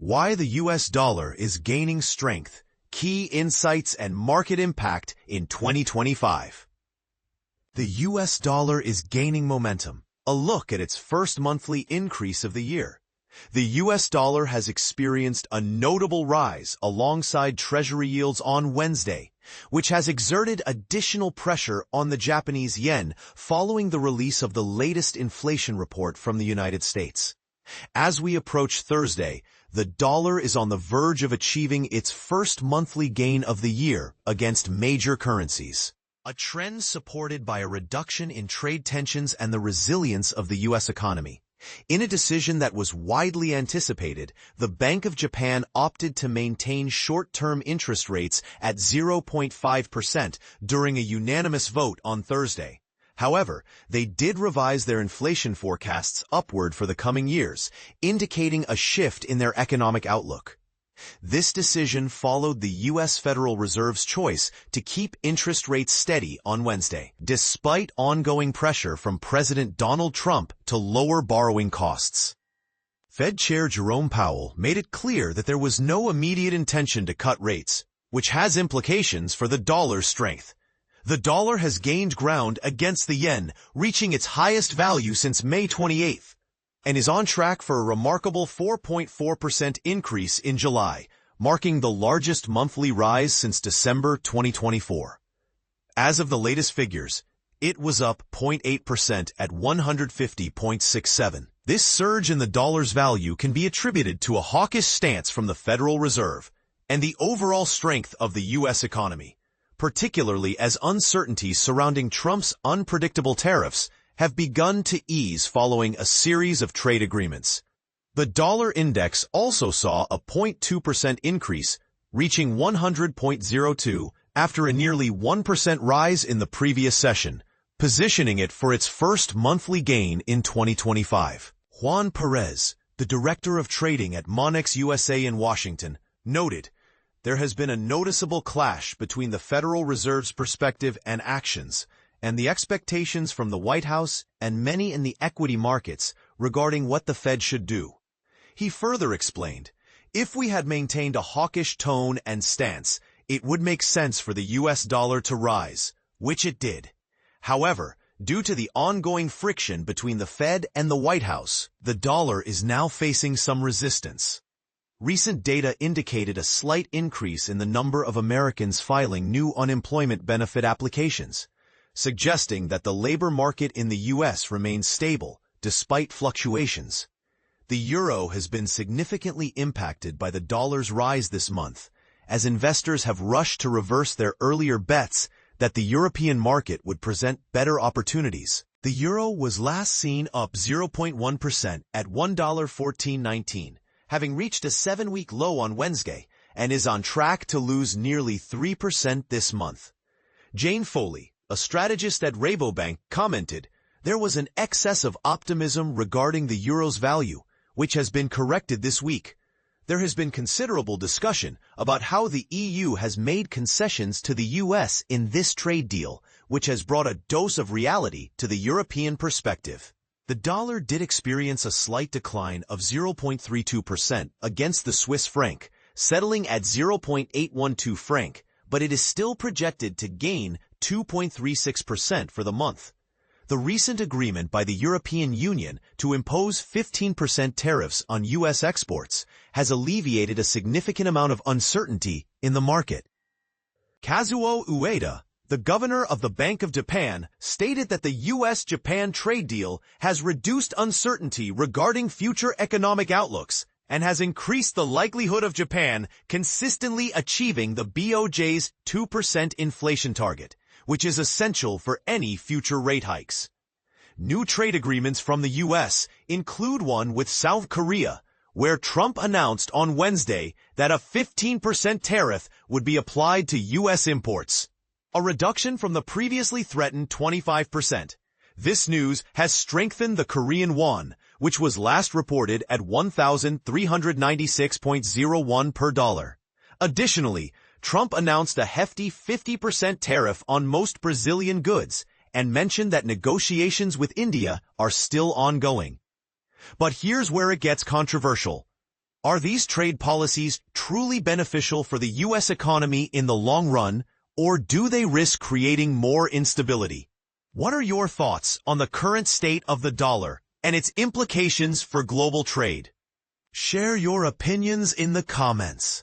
Why the US dollar is gaining strength, key insights and market impact in 2025. The US dollar is gaining momentum. A look at its first monthly increase of the year. The US dollar has experienced a notable rise alongside Treasury yields on Wednesday, which has exerted additional pressure on the Japanese yen following the release of the latest inflation report from the United States. As we approach Thursday, the dollar is on the verge of achieving its first monthly gain of the year against major currencies. A trend supported by a reduction in trade tensions and the resilience of the U.S. economy. In a decision that was widely anticipated, the Bank of Japan opted to maintain short-term interest rates at 0.5% during a unanimous vote on Thursday. However, they did revise their inflation forecasts upward for the coming years, indicating a shift in their economic outlook. This decision followed the U.S. Federal Reserve's choice to keep interest rates steady on Wednesday, despite ongoing pressure from President Donald Trump to lower borrowing costs. Fed Chair Jerome Powell made it clear that there was no immediate intention to cut rates, which has implications for the dollar's strength. The dollar has gained ground against the yen, reaching its highest value since May 28th, and is on track for a remarkable 4.4% increase in July, marking the largest monthly rise since December 2024. As of the latest figures, it was up 0.8% at 150.67. This surge in the dollar's value can be attributed to a hawkish stance from the Federal Reserve and the overall strength of the U.S. economy, particularly as uncertainties surrounding Trump's unpredictable tariffs have begun to ease following a series of trade agreements. The dollar index also saw a 0.2% increase, reaching 100.02 after a nearly 1% rise in the previous session, positioning it for its first monthly gain in 2025. Juan Perez, the director of trading at Monex USA in Washington, noted, "There has been a noticeable clash between the Federal Reserve's perspective and actions, and the expectations from the White House and many in the equity markets regarding what the Fed should do." He further explained, "If we had maintained a hawkish tone and stance, it would make sense for the US dollar to rise, which it did. However, due to the ongoing friction between the Fed and the White House, the dollar is now facing some resistance." Recent data indicated a slight increase in the number of Americans filing new unemployment benefit applications, suggesting that the labor market in the U.S. remains stable despite fluctuations. The euro has been significantly impacted by the dollar's rise this month, as investors have rushed to reverse their earlier bets that the European market would present better opportunities. The euro was last seen up 0.1% at $1.1419, having reached a 7-week low on Wednesday, and is on track to lose nearly 3% this month. Jane Foley, a strategist at Rabobank, commented, "There was an excess of optimism regarding the euro's value, which has been corrected this week. There has been considerable discussion about how the EU has made concessions to the US in this trade deal, which has brought a dose of reality to the European perspective." The dollar did experience a slight decline of 0.32% against the Swiss franc, settling at 0.812 franc, but it is still projected to gain 2.36% for the month. The recent agreement by the European Union to impose 15% tariffs on U.S. exports has alleviated a significant amount of uncertainty in the market. Kazuo Ueda, the governor of the Bank of Japan, stated that the U.S.-Japan trade deal has reduced uncertainty regarding future economic outlooks and has increased the likelihood of Japan consistently achieving the BOJ's 2% inflation target, which is essential for any future rate hikes. New trade agreements from the U.S. include one with South Korea, where Trump announced on Wednesday that a 15% tariff would be applied to U.S. imports, a reduction from the previously threatened 25%. This news has strengthened the Korean won, which was last reported at 1,396.01 per dollar. Additionally, Trump announced a hefty 50% tariff on most Brazilian goods and mentioned that negotiations with India are still ongoing. But here's where it gets controversial. Are these trade policies truly beneficial for the U.S. economy in the long run, or do they risk creating more instability? What are your thoughts on the current state of the dollar and its implications for global trade? Share your opinions in the comments.